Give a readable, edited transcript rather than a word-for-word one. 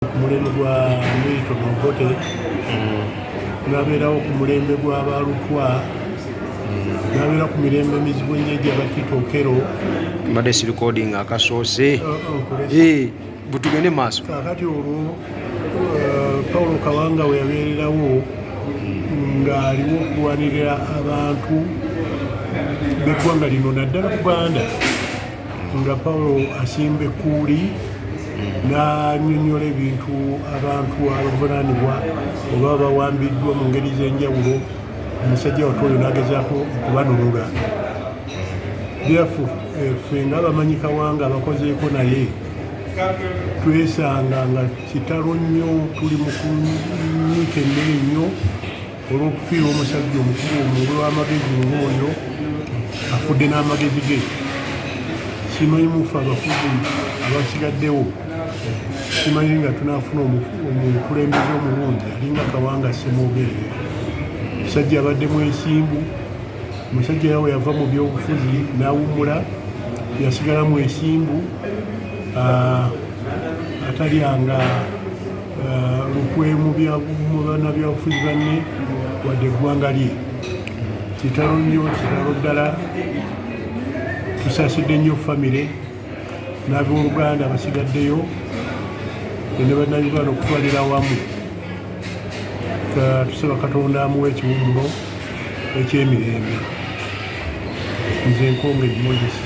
ku mulembe gwa Milton Obote nabeerawo ku mulembe gw'Abalutwa nabeera ku mirembe emizibu enjeja bakitookero mbadde si recording akasoose butugende maaso kakati olwo Paulo Kawanga we yabeererawo ng'aliwo okulwanirira abantu b'eggwanga lino naddala Buganda nga Paulo asimba ekkuuli n'annyonnyola ebintu abantu abavunaanibwa oba bawambiddwa mu ngeri z'enjawulo omusajja watooyo n'agezaako okubanunula ffe ng'abamanyi Kawanga abakozeeko naye twesanga nga kitalo nnyo tuli mu kunyiika emmere nnyo olw'okufiirwa omusajja omukulu omungulu w'amagezi ng'oyo afudde n'amagezi ge simanyi mufe abafuzi abasigaddewo simanyi nga tunaafuna omukulembeze omulungi alinga Kawanga Ssemwogerere omusajja abadde mwesimbu omusajja yawe yava mu byobufuzi n'awummula yasigala mwesimbu atalyanga lukwemu mu bannabyabufuzi banne wadde eggwanga lye kitalo nnyo kitalo ddala tusaasidde nnyo famire n'abooluganda basigaddeyo ne bannayuganda okutwalira awamu tusaba Katonda amuwa ekiwummulo eky'emirembe nze Nkonge Moses